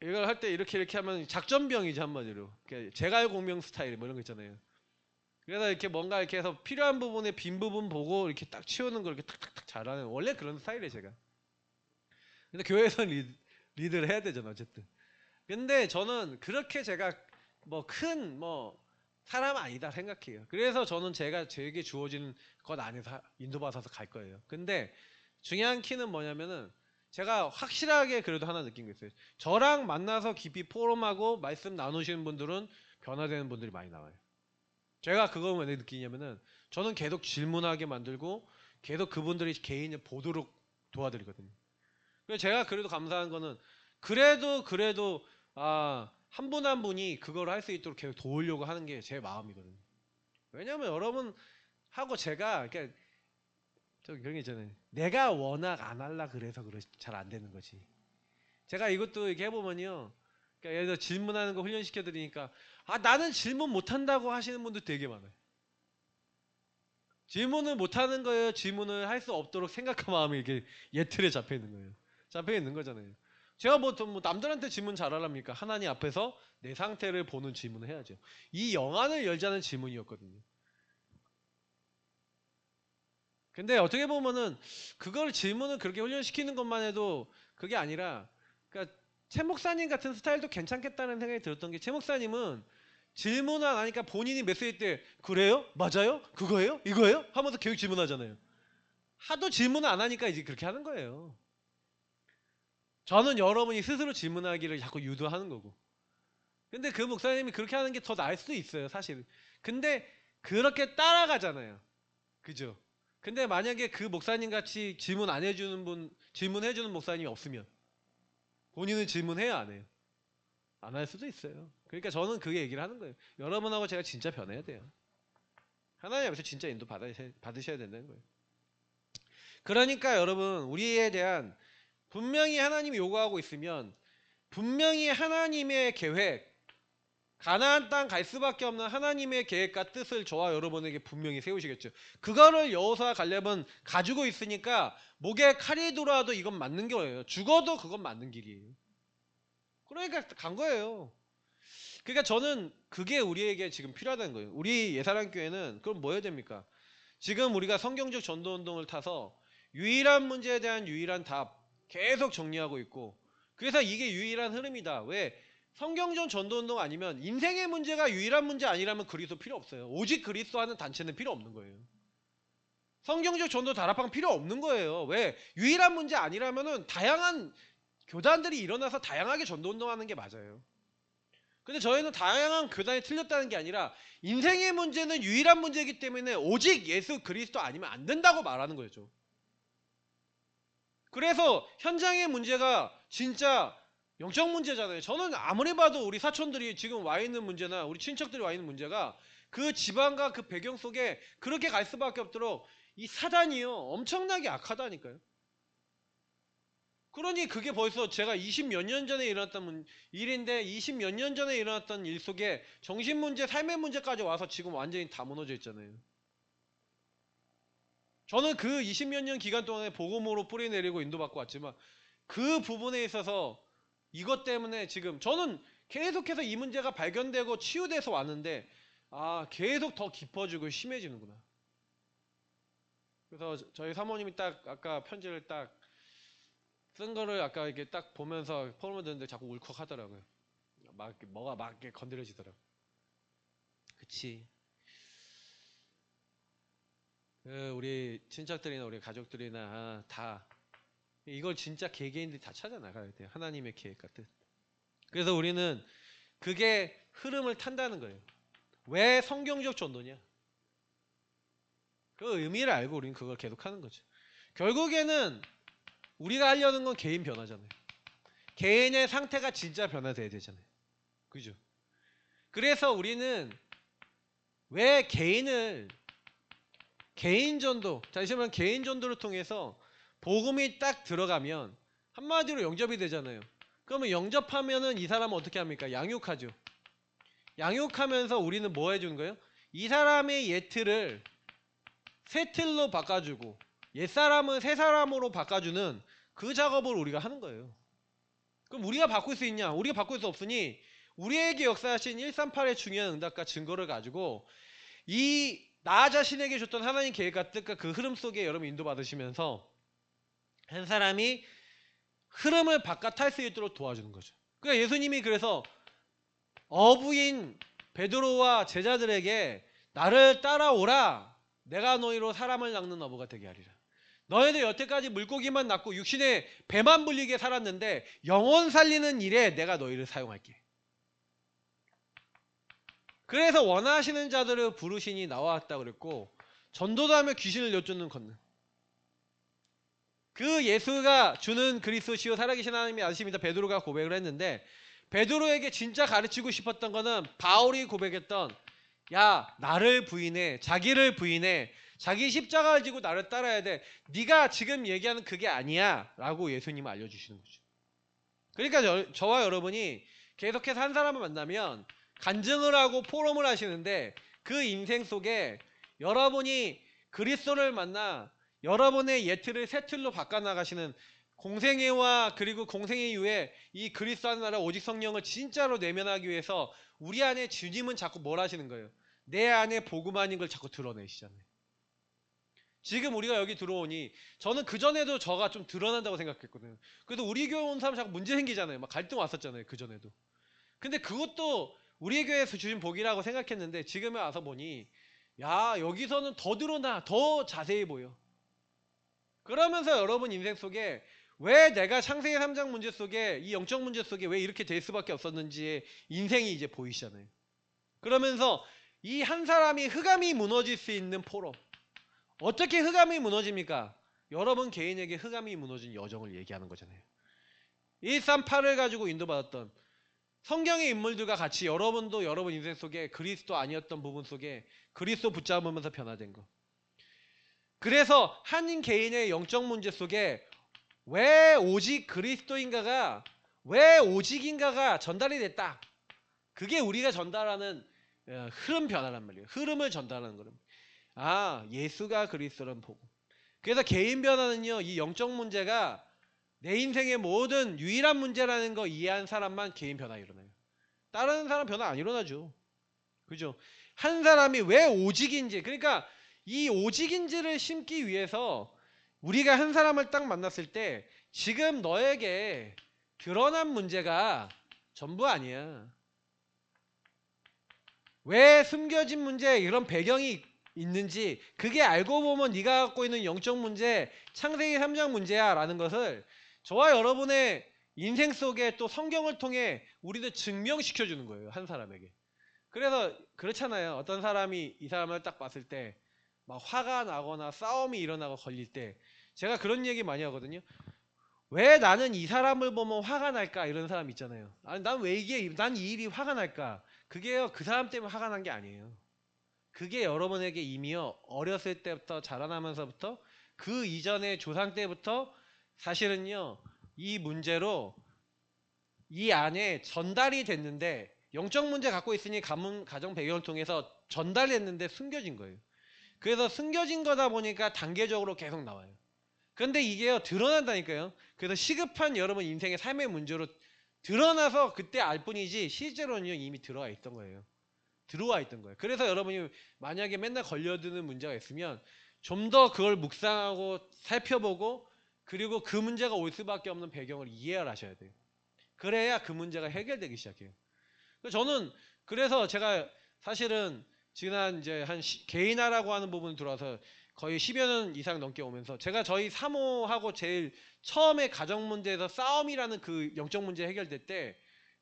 [SPEAKER 1] 이걸 할 때 이렇게 하면 작전병이지 한마디로. 제갈공명 스타일 뭐 이런 거 있잖아요. 그래서 이렇게 뭔가 이렇게 해서 필요한 부분에 빈 부분 보고 이렇게 딱 치우는 걸 이렇게 탁탁탁 잘하는 원래 그런 스타일이에요 제가. 근데 교회에서 리드를 해야 되잖아 어쨌든. 근데 저는 그렇게 제가 큰 사람 아니다 생각해요. 그래서 저는 제게 주어진 것 안에서 인도받아서 갈 거예요. 근데 중요한 키는 뭐냐면은 제가 확실하게 그래도 하나 느낀 게 있어요. 저랑 만나서 깊이 포럼하고 말씀 나누시는 분들은 변화되는 분들이 많이 나와요. 제가 그걸 왜 느끼냐면은 저는 계속 질문하게 만들고 계속 그분들이 개인을 보도록 도와드리거든요. 그래서 제가 그래도 감사한 거는 그래도 한 분 한 분이 그걸 할 수 있도록 계속 도우려고 하는 게 제 마음이거든요. 왜냐면 여러분하고 제가 그러니까 그런 게 있잖아요. 내가 워낙 안 할라 그래서 잘 안 되는 거지. 제가 이것도 이렇게 해보면요. 그러니까 예를 들어 질문하는 거 훈련시켜 드리니까 나는 질문 못한다고 하시는 분들 되게 많아요. 질문을 못하는 거예요. 질문을 할 수 없도록 생각한 마음이 이렇게 예틀에 잡혀 있는 거예요. 잡혀 있는 거잖아요. 제가 남들한테 질문 잘하랍니까? 하나님 앞에서 내 상태를 보는 질문을 해야죠. 이 영안을 열자는 질문이었거든요. 근데 어떻게 보면은 그걸 질문을 그렇게 훈련시키는 것만 해도 그게 아니라 그러니까 최 목사님 같은 스타일도 괜찮겠다는 생각이 들었던 게 최 목사님은 질문을 안 하니까 본인이 메시지 때 그래요? 맞아요? 그거예요? 이거예요? 하면서 계속 질문하잖아요. 하도 질문을 안 하니까 이제 그렇게 하는 거예요. 저는 여러분이 스스로 질문하기를 자꾸 유도하는 거고. 근데 그 목사님이 그렇게 하는 게 더 나을 수도 있어요, 사실. 근데 그렇게 따라가잖아요. 그죠? 근데 만약에 그 목사님 같이 질문 안 해주는 분, 질문해주는 목사님이 없으면 본인은 질문해야 안 해요. 안 할 수도 있어요. 그러니까 저는 그 얘기를 하는 거예요. 여러분하고 제가 진짜 변해야 돼요. 하나님 앞에서 진짜 인도 받으셔야 된다는 거예요. 그러니까 여러분 우리에 대한 분명히 하나님이 요구하고 있으면 분명히 하나님의 계획, 가나안 땅 갈 수밖에 없는 하나님의 계획과 뜻을 저와 여러분에게 분명히 세우시겠죠. 그거를 여호수아 갈렙은 가지고 있으니까 목에 칼이 들어와도 이건 맞는 거예요. 죽어도 그건 맞는 길이에요. 그러니까 간 거예요. 그러니까 저는 그게 우리에게 지금 필요하다는 거예요. 우리 예사랑교회는 그럼 뭐 해야 됩니까? 지금 우리가 성경적 전도운동을 타서 유일한 문제에 대한 유일한 답 계속 정리하고 있고 그래서 이게 유일한 흐름이다. 왜? 성경적 전도운동 아니면 인생의 문제가 유일한 문제 아니라면 그리스도 필요 없어요. 오직 그리스도 하는 단체는 필요 없는 거예요. 성경적 전도 다락방 필요 없는 거예요. 왜? 유일한 문제 아니라면은 다양한 교단들이 일어나서 다양하게 전도운동하는 게 맞아요. 근데 저희는 다양한 교단이 틀렸다는 게 아니라 인생의 문제는 유일한 문제이기 때문에 오직 예수 그리스도 아니면 안 된다고 말하는 거죠. 그래서 현장의 문제가 진짜 영적 문제잖아요. 저는 아무리 봐도 우리 사촌들이 지금 와 있는 문제나 우리 친척들이 와 있는 문제가 그 지방과 그 배경 속에 그렇게 갈 수밖에 없도록 이 사단이요 엄청나게 악하다니까요. 그러니 그게 벌써 제가 20 몇 년 전에 일어났던 일인데 20 몇 년 전에 일어났던 일 속에 정신문제, 삶의 문제까지 와서 지금 완전히 다 무너져 있잖아요. 저는 그 20 몇 년 기간 동안에 복음으로 뿌리 내리고 인도받고 왔지만 그 부분에 있어서 이것 때문에 지금 저는 계속해서 이 문제가 발견되고 치유돼서 왔는데 계속 더 깊어지고 심해지는구나. 그래서 저희 사모님이 딱 아까 편지를 딱 쓴 거를 아까 이렇게 딱 보면서 포럼을 듣는데 자꾸 울컥하더라고요. 뭐가 막 이렇게 건드려지더라고요. 그치. 우리 친척들이나 우리 가족들이나 다 이걸 진짜 개개인들이 다 찾아 나가야 돼요. 하나님의 계획 같은. 그래서 우리는 그게 흐름을 탄다는 거예요. 왜 성경적 전도냐? 그 의미를 알고 우리는 그걸 계속 하는 거죠. 결국에는 우리가 하려는 건 개인 변화잖아요. 개인의 상태가 진짜 변화돼야 되잖아요. 그죠? 그래서 우리는 왜 개인 전도, 잠시만 개인 전도를 통해서 복음이 딱 들어가면 한마디로 영접이 되잖아요. 그러면 영접하면은 이 사람은 어떻게 합니까? 양육하죠. 양육하면서 우리는 뭐 해주는 거예요? 이 사람의 옛틀을 새 틀로 바꿔주고 옛사람은 새 사람으로 바꿔주는 그 작업을 우리가 하는 거예요. 그럼 우리가 바꿀 수 있냐? 우리가 바꿀 수 없으니 우리에게 역사하신 138의 중요한 응답과 증거를 가지고 이 나 자신에게 줬던 하나님 계획과 뜻과 그 흐름 속에 여러분 인도받으시면서 한 사람이 흐름을 바깥할 수 있도록 도와주는 거죠. 그러니까 예수님이 그래서 어부인 베드로와 제자들에게 나를 따라오라. 내가 너희로 사람을 낚는 어부가 되게 하리라. 너희들 여태까지 물고기만 낚고 육신에 배만 불리게 살았는데 영혼 살리는 일에 내가 너희를 사용할게. 그래서 원하시는 자들을 부르시니 나왔다 그랬고 전도도 하며 귀신을 여쫓는 권능. 그 예수가 주는 그리스도시요 살아계신 하나님이 아십니다. 베드로가 고백을 했는데 베드로에게 진짜 가르치고 싶었던 거는 바울이 고백했던 야 나를 부인해 자기를 부인해 자기 십자가를 지고 나를 따라야 돼. 네가 지금 얘기하는 그게 아니야 라고 예수님은 알려주시는 거죠. 그러니까 저와 여러분이 계속해서 한 사람을 만나면 간증을 하고 포럼을 하시는데 그 인생 속에 여러분이 그리스도를 만나 여러분의 옛틀을 새 틀로 바꿔나가시는 공생애와 그리고 공생애 이후에 이 그리스도 한 나라 오직 성령을 진짜로 내면하기 위해서 우리 안에 주님은 자꾸 뭘 하시는 거예요? 내 안에 복음 아닌 걸 자꾸 드러내시잖아요. 지금 우리가 여기 들어오니 저는 그전에도 저가 좀 드러난다고 생각했거든요. 그래도 우리 교회 온 사람 자꾸 문제 생기잖아요. 막 갈등 왔었잖아요. 그전에도. 근데 그것도 우리 교회에서 주신 복이라고 생각했는데 지금에 와서 보니 야 여기서는 더 드러나 더 자세히 보여. 그러면서 여러분 인생 속에 왜 내가 창세기 3장 문제 속에 이 영적 문제 속에 왜 이렇게 될 수밖에 없었는지의 인생이 이제 보이시잖아요. 그러면서 이 한 사람이 흑암이 무너질 수 있는 포럼. 어떻게 흑암이 무너집니까? 여러분 개인에게 흑암이 무너진 여정을 얘기하는 거잖아요. 138을 가지고 인도받았던 성경의 인물들과 같이 여러분도 여러분 인생 속에 그리스도 아니었던 부분 속에 그리스도 붙잡으면서 변화된 거. 그래서 한 개인의 영적 문제 속에 왜 오직 그리스도인가가 왜 오직인가가 전달이 됐다. 그게 우리가 전달하는 흐름 변화란 말이에요. 흐름을 전달하는 거는 예수가 그리스도라는 복음. 그래서 개인 변화는요. 이 영적 문제가 내 인생의 모든 유일한 문제라는 거 이해한 사람만 개인 변화 일어나요. 다른 사람 변화 안 일어나죠. 그죠? 한 사람이 왜 오직인지 그러니까 이 오직인지를 심기 위해서 우리가 한 사람을 딱 만났을 때 지금 너에게 드러난 문제가 전부 아니야. 왜 숨겨진 문제 이런 배경이 있는지 그게 알고 보면 네가 갖고 있는 영적 문제 창세기 3장 문제야 라는 것을 저와 여러분의 인생 속에 또 성경을 통해 우리들 증명시켜 주는 거예요. 한 사람에게. 그래서 그렇잖아요. 어떤 사람이 이 사람을 딱 봤을 때 막 화가 나거나 싸움이 일어나고 걸릴 때 제가 그런 얘기 많이 하거든요. 왜 나는 이 사람을 보면 화가 날까 이런 사람 있잖아요. 아니 난 왜 난 이 일이 화가 날까? 그게요 그 사람 때문에 화가 난 게 아니에요. 그게 여러분에게 이미요 어렸을 때부터 자라나면서부터 그 이전의 조상 때부터 사실은요 이 문제로 이 안에 전달이 됐는데 영적 문제 갖고 있으니 가정 배경을 통해서 전달했는데 숨겨진 거예요. 그래서 숨겨진 거다 보니까 단계적으로 계속 나와요. 그런데 이게요 드러난다니까요. 그래서 시급한 여러분 인생의 삶의 문제로 드러나서 그때 알 뿐이지 실제로는요 이미 들어와 있던 거예요. 들어와 있던 거예요. 그래서 여러분이 만약에 맨날 걸려드는 문제가 있으면 좀 더 그걸 묵상하고 살펴보고 그리고 그 문제가 올 수밖에 없는 배경을 이해를 하셔야 돼요. 그래야 그 문제가 해결되기 시작해요. 저는 그래서 제가 사실은 지난 이제 개인화라고 하는 부분 들어와서 거의 10여 년 이상 넘게 오면서 제가 저희 사모하고 제일 처음에 가정 문제에서 싸움이라는 그 영적 문제 해결될 때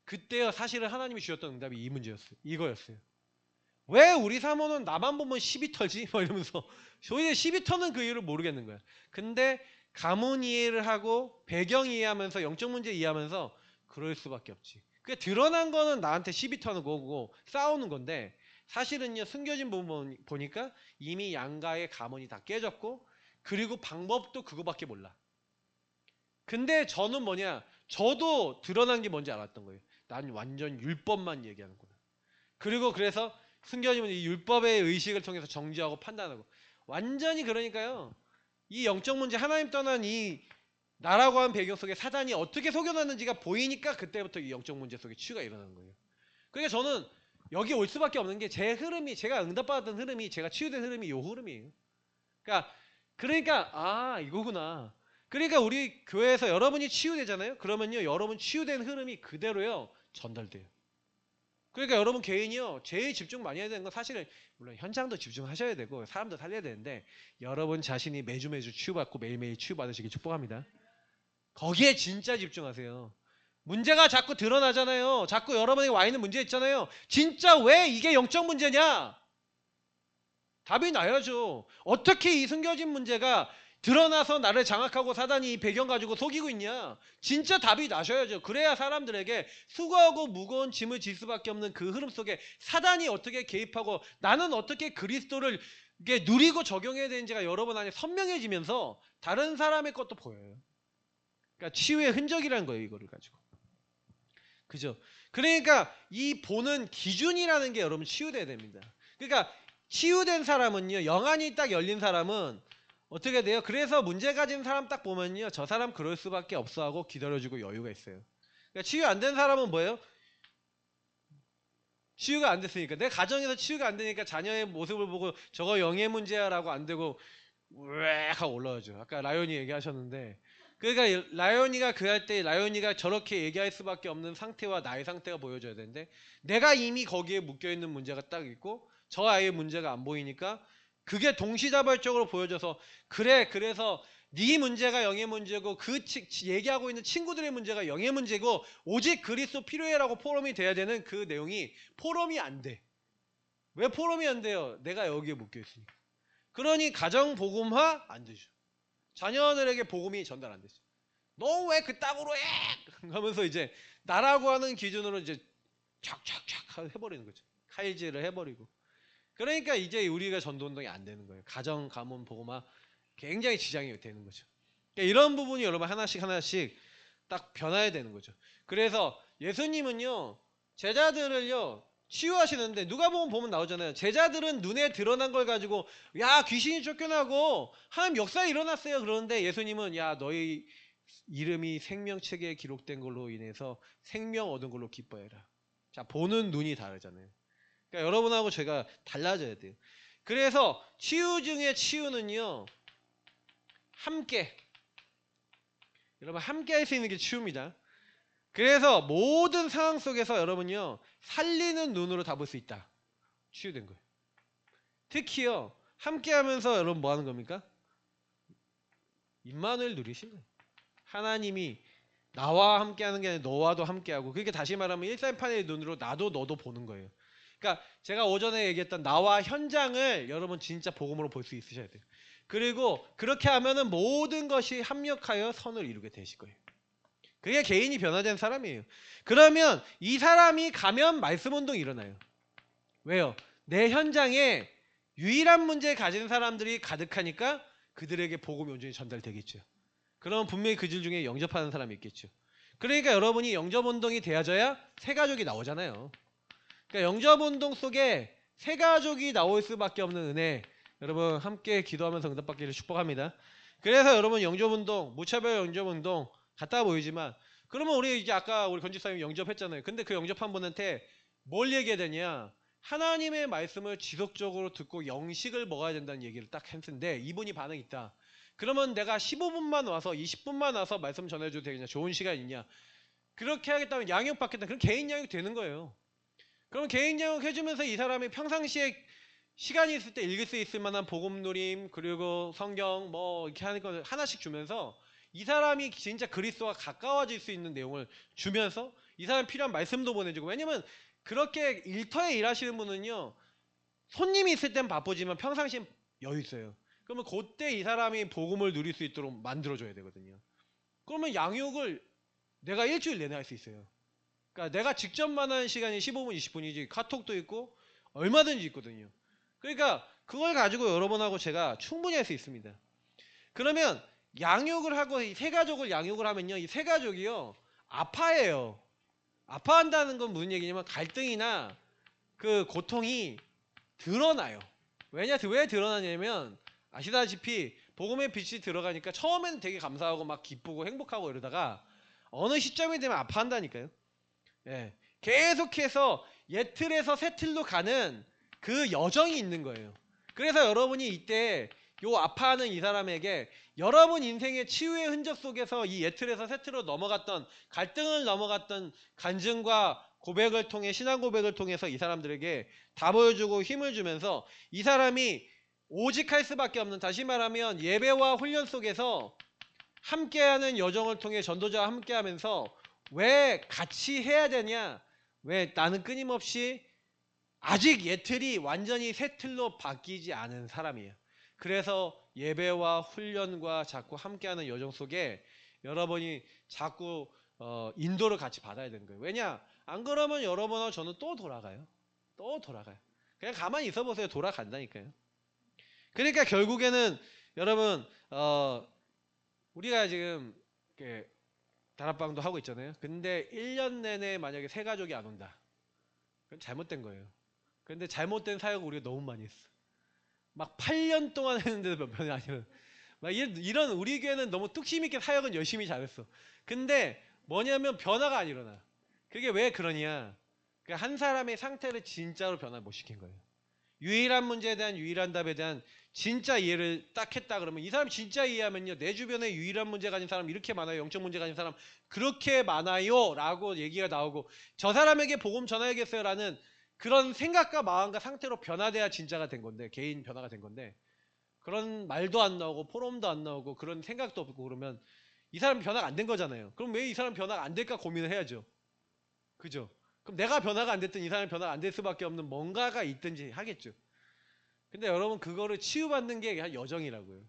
[SPEAKER 1] 그때 사실은 하나님이 주셨던 응답이 이 문제였어요. 이거였어요. 왜 우리 사모는 나만 보면 시비 털지? 막 이러면서 도대체 시비 터는 그 이유를 모르겠는 거야. 근데 가문 이해를 하고 배경 이해하면서 영적 문제 이해하면서 그럴 수밖에 없지. 그 드러난 거는 나한테 시비 터는 거고 싸우는 건데 사실은요 숨겨진 부분 보니까 이미 양가의 가문이 다 깨졌고 그리고 방법도 그거밖에 몰라. 근데 저는 뭐냐 저도 드러난 게 뭔지 알았던 거예요. 난 완전 율법만 얘기하는구나. 그리고 그래서 숨겨지면 이 율법의 의식을 통해서 정지하고 판단하고 완전히 그러니까요. 이 영적 문제 하나님 떠난 이 나라고 하는 배경 속에 사단이 어떻게 속여놨는지가 보이니까 그때부터 이 영적 문제 속에 치유가 일어나는 거예요. 그러니까 저는 여기 올 수밖에 없는 게 제 흐름이 제가 응답받았던 흐름이 제가 치유된 흐름이 이 흐름이에요. 그러니까 아 이거구나. 그러니까 우리 교회에서 여러분이 치유되잖아요. 그러면요 여러분 치유된 흐름이 그대로요 전달돼요. 그러니까 여러분 개인이요 제일 집중 많이 해야 되는 건 사실은 물론 현장도 집중하셔야 되고 사람도 살려야 되는데 여러분 자신이 매주 치유받고 매일매일 치유받으시길 축복합니다. 거기에 진짜 집중하세요. 문제가 자꾸 드러나잖아요. 자꾸 여러분에게 와 있는 문제 있잖아요. 진짜 왜 이게 영적 문제냐? 답이 나야죠. 어떻게 이 숨겨진 문제가 드러나서 나를 장악하고 사단이 이 배경 가지고 속이고 있냐? 진짜 답이 나셔야죠. 그래야 사람들에게 수고하고 무거운 짐을 질 수밖에 없는 그 흐름 속에 사단이 어떻게 개입하고 나는 어떻게 그리스도를 이게 누리고 적용해야 되는지가 여러분 안에 선명해지면서 다른 사람의 것도 보여요. 그러니까 치유의 흔적이라는 거예요. 이거를 가지고. 그죠? 그러니까 이 보는 기준이라는 게 여러분 치유돼야 됩니다. 그러니까 치유된 사람은요. 영안이 딱 열린 사람은 어떻게 돼요? 그래서 문제 가진 사람 딱 보면요. 저 사람 그럴 수밖에 없어 하고 기다려주고 여유가 있어요. 그러니까 치유 안 된 사람은 뭐예요? 치유가 안 됐으니까. 내 가정에서 치유가 안 되니까 자녀의 모습을 보고 저거 영의 문제야 라고 안 되고 왜 하고 올라오죠. 아까 라이온이 얘기하셨는데 그러니까 라이온이가 그 할 때 라이온이가 저렇게 얘기할 수밖에 없는 상태와 나의 상태가 보여줘야 되는데 내가 이미 거기에 묶여있는 문제가 딱 있고 저 아이의 문제가 안 보이니까 그게 동시다발적으로 보여져서 그래 그래서 네 문제가 영의 문제고 그 얘기하고 있는 친구들의 문제가 영의 문제고 오직 그리스도 필요해라고 포럼이 돼야 되는 그 내용이 포럼이 안 돼. 왜 포럼이 안 돼요? 내가 여기에 묶여있으니까. 그러니 가정 복음화 안 되죠. 자녀들에게 복음이 전달 안 되죠. 너 왜 그따구로 해? 하면서 이제 나라고 하는 기준으로 이제 촥촥촥 해버리는 거죠. 칼질을 해버리고. 그러니까 이제 우리가 전도운동이 안 되는 거예요. 가정, 가문, 복음화 굉장히 지장이 되는 거죠. 그러니까 이런 부분이 여러분 하나씩 딱 변화해야 되는 거죠. 그래서 예수님은요 제자들을요 치유하시는데 누가복음 보면 나오잖아요. 제자들은 눈에 드러난 걸 가지고 야 귀신이 쫓겨나고 하나님 역사에 일어났어요. 그러는데 예수님은 야 너희 이름이 생명책에 기록된 걸로 인해서 생명 얻은 걸로 기뻐해라. 자 보는 눈이 다르잖아요. 그러니까 여러분하고 제가 달라져야 돼요. 그래서 치유 중에 치유는요 함께 여러분 함께 할 수 있는 게 치유입니다. 그래서 모든 상황 속에서 여러분요 살리는 눈으로 다 볼 수 있다. 치유된 거예요. 특히요 함께 하면서 여러분 뭐 하는 겁니까? 임마누엘 누리시는 거예요. 하나님이 나와 함께 하는 게 아니라 너와도 함께 하고 그러니까 다시 말하면 일산판의 눈으로 나도 너도 보는 거예요. 그러니까 제가 오전에 얘기했던 나와 현장을 여러분 진짜 복음으로 볼 수 있으셔야 돼요. 그리고 그렇게 하면은 모든 것이 합력하여 선을 이루게 되실 거예요. 그게 개인이 변화된 사람이에요. 그러면 이 사람이 가면 말씀 운동이 일어나요. 왜요? 내 현장에 유일한 문제 가진 사람들이 가득하니까 그들에게 복음이 온전히 전달되겠죠. 그럼 분명히 그들 중에 영접하는 사람이 있겠죠. 그러니까 여러분이 영접운동이 되어져야 새가족이 나오잖아요. 그러니까 영접운동 속에 새가족이 나올 수밖에 없는 은혜 여러분 함께 기도하면서 응답받기를 축복합니다. 그래서 여러분 영접운동 무차별 영접운동 같아 보이지만 그러면 우리 이제 아까 우리 건집사님 영접했잖아요. 근데 그 영접한 분한테 뭘 얘기해야 되냐? 하나님의 말씀을 지속적으로 듣고 영식을 먹어야 된다는 얘기를 딱 했는데 이분이 반응이 있다. 그러면 내가 15분만 와서 20분만 와서 말씀 전해줘도 되겠냐? 좋은 시간 있냐? 그렇게 하겠다면 양육 받겠다. 그럼 개인 양육 되는 거예요. 그럼 개인 양육 해주면서 이 사람이 평상시에 시간이 있을 때 읽을 수 있을 만한 복음 누림 그리고 성경 뭐 이렇게 하는 거 하나씩 주면서 이 사람이 진짜 그리스도와 가까워질 수 있는 내용을 주면서 이 사람 필요한 말씀도 보내주고 왜냐면 그렇게 일터에 일하시는 분은요 손님이 있을 땐 바쁘지만 평상시엔 여유 있어요. 그러면 그때 이 사람이 복음을 누릴 수 있도록 만들어줘야 되거든요. 그러면 양육을 내가 일주일 내내 할 수 있어요. 그러니까 내가 직접 만나는 시간이 15분 20분이지 카톡도 있고 얼마든지 있거든요. 그러니까 그걸 가지고 여러분하고 제가 충분히 할 수 있습니다. 그러면 양육을 하고 이 세 가족을 양육을 하면요 이 세 가족이요 아파해요. 아파한다는 건 무슨 얘기냐면 갈등이나 그 고통이 드러나요. 왜 드러나냐면 아시다시피 복음의 빛이 들어가니까 처음에는 되게 감사하고 막 기쁘고 행복하고 이러다가 어느 시점이 되면 아파한다니까요. 예. 계속해서 옛 틀에서 새 틀로 가는 그 여정이 있는 거예요. 그래서 여러분이 이때 요 아파하는 이 사람에게 여러분 인생의 치유의 흔적 속에서 이 옛 틀에서 새 틀로 넘어갔던 갈등을 넘어갔던 간증과 고백을 통해 신앙 고백을 통해서 이 사람들에게 다 보여주고 힘을 주면서 이 사람이 오직 할 수밖에 없는 다시 말하면 예배와 훈련 속에서 함께하는 여정을 통해 전도자와 함께하면서 왜 같이 해야 되냐? 왜 나는 끊임없이 아직 옛 틀이 완전히 새 틀로 바뀌지 않은 사람이에요. 그래서 예배와 훈련과 자꾸 함께하는 여정 속에 여러분이 자꾸 인도를 같이 받아야 되는 거예요. 왜냐? 안 그러면 여러분하고 저는 또 돌아가요. 또 돌아가요. 그냥 가만히 있어 보세요. 돌아간다니까요. 그러니까 결국에는 여러분 우리가 지금 다락방도 하고 있잖아요. 근데 1년 내내 만약에 세 가족이 안 온다. 그건 잘못된 거예요. 근데 잘못된 사역을 우리가 너무 많이 했어. 막 8년 동안 했는데도 몇 편이 아니면 막 이런 우리 교회는 너무 뚝심 있게 사역은 열심히 잘했어. 근데 뭐냐면 변화가 안 일어나. 그게 왜 그러냐? 한 사람의 상태를 진짜로 변화 못 시킨 거예요. 유일한 문제에 대한 유일한 답에 대한 진짜 이해를 딱 했다 그러면 이 사람 진짜 이해하면요 내 주변에 유일한 문제 가진 사람 이렇게 많아요. 영적 문제 가진 사람 그렇게 많아요 라고 얘기가 나오고 저 사람에게 복음 전해야겠어요 라는 그런 생각과 마음과 상태로 변화돼야 진짜가 된 건데 개인 변화가 된 건데 그런 말도 안 나오고 포럼도 안 나오고 그런 생각도 없고 그러면 이 사람 변화가 안 된 거잖아요. 그럼 왜 이 사람 변화가 안 될까 고민을 해야죠. 그죠? 그럼 내가 변화가 안 됐든 이 사람이 변화가 안 될 수밖에 없는 뭔가가 있든지 하겠죠. 근데 여러분 그거를 치유받는 게 여정이라고요.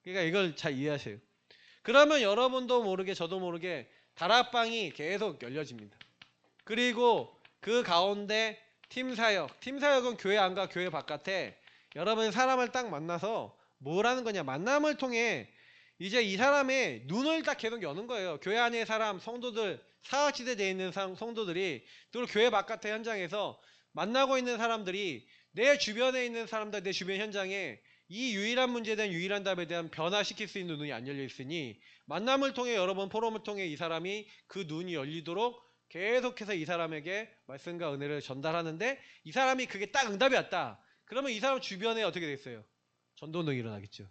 [SPEAKER 1] 그러니까 이걸 잘 이해하세요. 그러면 여러분도 모르게 저도 모르게 다락방이 계속 열려집니다. 그리고 그 가운데 팀사역은 교회 안과 교회 바깥에 여러분 사람을 딱 만나서 뭘 하는 거냐 만남을 통해 이제 이 사람의 눈을 딱 계속 여는 거예요. 교회 안의 사람 성도들 사각지대에 있는 성도들이 또 교회 바깥의 현장에서 만나고 있는 사람들이 내 주변에 있는 사람들 내 주변 현장에 이 유일한 문제에 대한 유일한 답에 대한 변화시킬 수 있는 눈이 안 열려 있으니 만남을 통해 여러분 포럼을 통해 이 사람이 그 눈이 열리도록 계속해서 이 사람에게 말씀과 은혜를 전달하는데 이 사람이 그게 딱 응답이 왔다. 그러면 이 사람 주변에 어떻게 됐어요? 전도 운동이 일어나겠죠.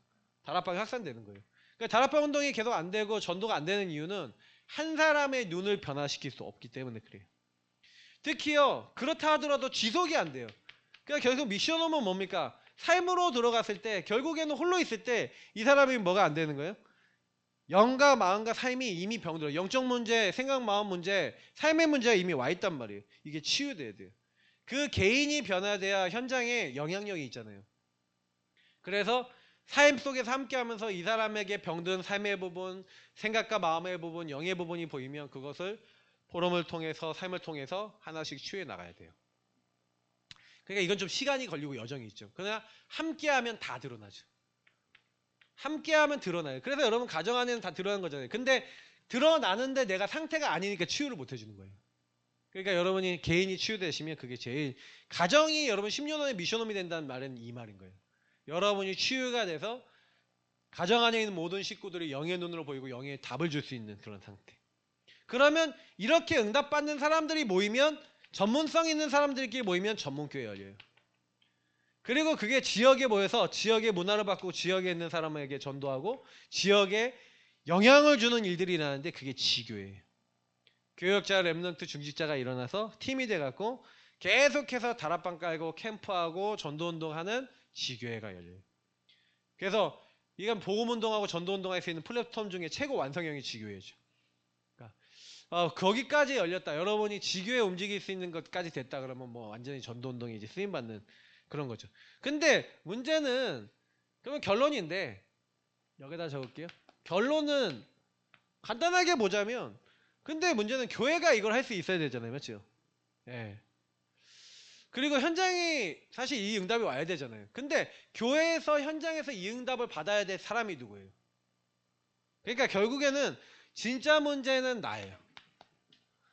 [SPEAKER 1] 다락방이 확산되는 거예요. 그러니까 다락방 운동이 계속 안 되고 전도가 안 되는 이유는 한 사람의 눈을 변화시킬 수 없기 때문에 그래요. 특히요 그렇다 하더라도 지속이 안 돼요. 그러니까 결국 미션홈은 뭡니까? 삶으로 들어갔을 때 결국에는 홀로 있을 때 이 사람이 뭐가 안 되는 거예요? 영과 마음과 삶이 이미 병들어. 영적 문제, 생각, 마음 문제, 삶의 문제가 이미 와 있단 말이에요. 이게 치유돼야 돼요. 그 개인이 변화돼야 현장에 영향력이 있잖아요. 그래서 삶 속에서 함께하면서 이 사람에게 병든 삶의 부분, 생각과 마음의 부분, 영의 부분이 보이면 그것을 포럼을 통해서 삶을 통해서 하나씩 치유해 나가야 돼요. 그러니까 이건 좀 시간이 걸리고 여정이 있죠. 그러나 함께하면 다 드러나죠. 함께하면 드러나요. 그래서 여러분 가정 안에는 다 드러난 거잖아요. 근데 드러나는데 내가 상태가 아니니까 치유를 못 해주는 거예요. 그러니까 여러분이 개인이 치유되시면 그게 제일 가정이 여러분 10년 안에 미션홈이 된다는 말은 이 말인 거예요. 여러분이 치유가 돼서 가정 안에 있는 모든 식구들이 영의 눈으로 보이고 영의 답을 줄 수 있는 그런 상태. 그러면 이렇게 응답받는 사람들이 모이면, 전문성 있는 사람들끼리 모이면 전문교회 열려요. 그리고 그게 지역에 모여서 지역의 문화를 바꾸고 지역에 있는 사람에게 전도하고 지역에 영향을 주는 일들이 일어나는데 그게 지교예요. 교역자, 렘넌트, 중직자가 일어나서 팀이 돼갖고 계속해서 다락방 깔고 캠프하고 전도운동하는 지교회가 열려요. 그래서 이건 복음운동하고 전도운동할 수 있는 플랫폼 중에 최고 완성형이 지교회죠. 그러니까 거기까지 열렸다. 여러분이 지교회 움직일 수 있는 것까지 됐다 그러면 뭐 완전히 전도운동이 이제 쓰임받는 그런 거죠. 근데 문제는, 그러면 결론인데 여기다 적을게요. 결론은 간단하게 보자면, 근데 문제는 교회가 이걸 할 수 있어야 되잖아요. 맞죠? 예. 그리고 현장이 사실 이 응답이 와야 되잖아요. 근데 교회에서 현장에서 이 응답을 받아야 될 사람이 누구예요? 그러니까 결국에는 진짜 문제는 나예요.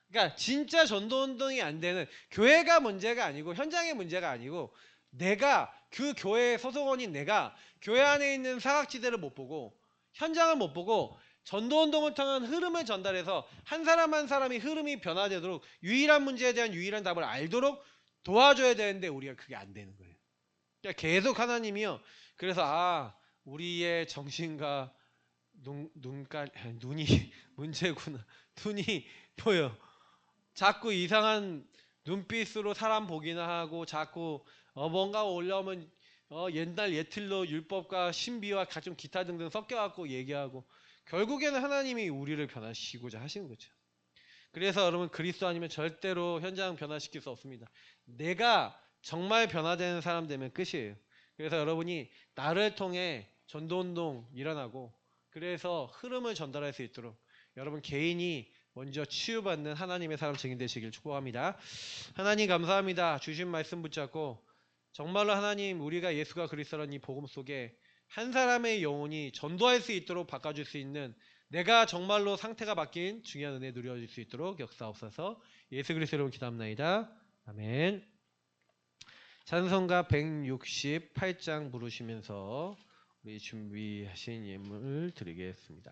[SPEAKER 1] 그러니까 진짜 전도운동이 안 되는 교회가 문제가 아니고 현장의 문제가 아니고, 내가 그 교회의 소속원인 내가 교회 안에 있는 사각지대를 못 보고 현장을 못 보고 전도운동을 통한 흐름을 전달해서 한 사람 한 사람이 흐름이 변화되도록 유일한 문제에 대한 유일한 답을 알도록 도와줘야 되는데 우리가 그게 안 되는 거예요. 그러니까 계속 하나님이요. 그래서 우리의 정신과 눈이 문제구나. 눈이 보여. 자꾸 이상한 눈빛으로 사람 보기나 하고 자꾸 뭔가 올라오면 옛날 예틀로 율법과 신비와 각종 기타 등등 섞여갖고 얘기하고, 결국에는 하나님이 우리를 변화시키고자 하시는 거죠. 그래서 여러분, 그리스도 아니면 절대로 현장 변화시킬 수 없습니다. 내가 정말 변화되는 사람 되면 끝이에요. 그래서 여러분이 나를 통해 전도운동 일어나고, 그래서 흐름을 전달할 수 있도록 여러분 개인이 먼저 치유받는 하나님의 사람 증인 되시길 축복합니다. 하나님 감사합니다. 주신 말씀 붙잡고 정말로 하나님, 우리가 예수가 그리스도라는 이 복음 속에 한 사람의 영혼이 전도할 수 있도록 바꿔줄 수 있는, 내가 정말로 상태가 바뀐 중요한 은혜 누려질 수 있도록 역사옵소서. 예수 그리스도로 기도합나이다. 아멘. 찬송가 168장 부르시면서 우리 준비하신 예물 드리겠습니다.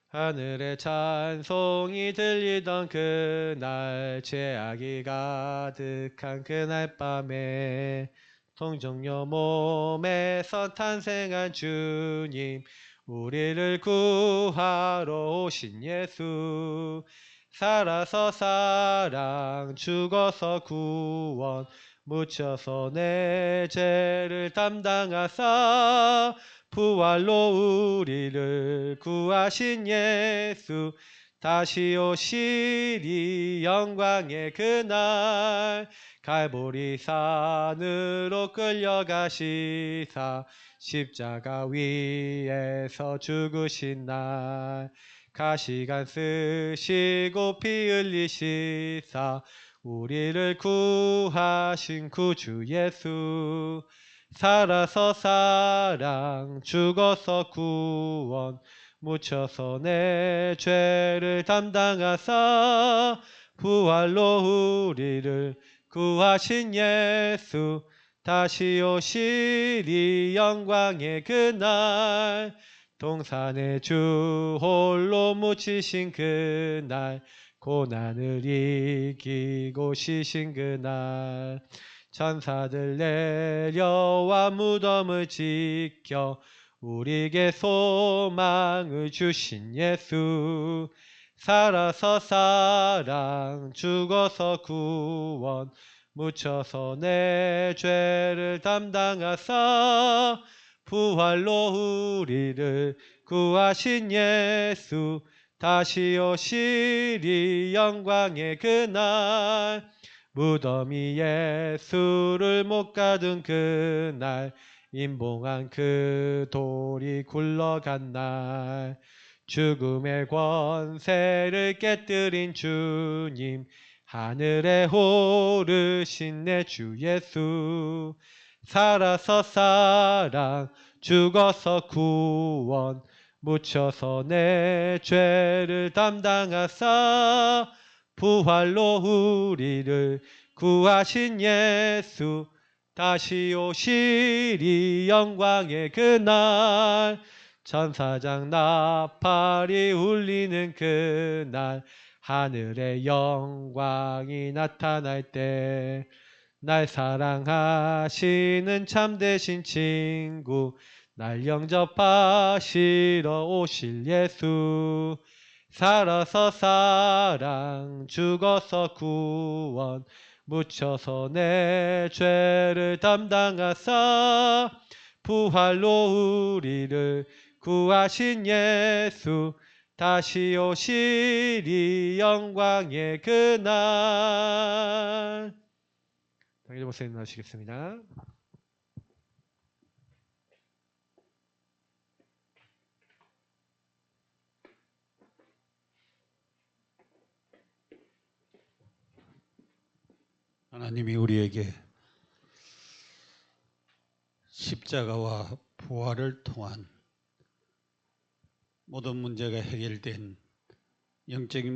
[SPEAKER 1] 하늘에 찬송이 들리던 그날, 죄악이 가득한 그날 밤에 동정녀 몸에서 탄생한 주님, 우리를 구하러 오신 예수, 살아서 사랑, 죽어서 구원, 묻혀서 내 죄를 담당하사 부활로 우리를 구하신 예수, 다시 오시리 영광의 그날, 갈보리 산으로 끌려가시사 십자가 위에서 죽으신 날, 가시관 쓰시고 피 흘리시사 우리를 구하신 구주 예수, 살아서 사랑, 죽어서 구원, 묻혀서 내 죄를 담당하사 부활로 우리를 구하신 예수, 다시 오시리 영광의 그날, 동산의 주 홀로 묻히신 그날, 고난을 이기고 쉬신 그날, 천사들 내려와 무덤을 지켜 우리에게 소망을 주신 예수, 살아서 사랑, 죽어서 구원, 묻혀서 내 죄를 담당하사 부활로 우리를 구하신 예수, 다시 오시리 영광의 그날, 무덤 위 예수를 못 가둔 그날, 임봉한 그 돌이 굴러간 날, 죽음의 권세를 깨뜨린 주님, 하늘에 오르신 내 주 예수, 살아서 사랑, 죽어서 구원, 묻혀서 내 죄를 담당하사 부활로 우리를 구하신 예수, 다시 오시리 영광의 그날, 천사장 나팔이 울리는 그날 하늘의 영광이 나타날 때 날 사랑하시는 참되신 친구 날 영접하시러 오실 예수 살아서 사랑 죽어서 구원 묻혀서 내 죄를 담당하사 부활로 우리를 구하신 예수 다시 오시리 영광의 그날. 당일 목사님 나오시겠습니다.
[SPEAKER 2] 하나님이 우리에게 십자가와 부활을 통한 모든 문제가 해결된 영적인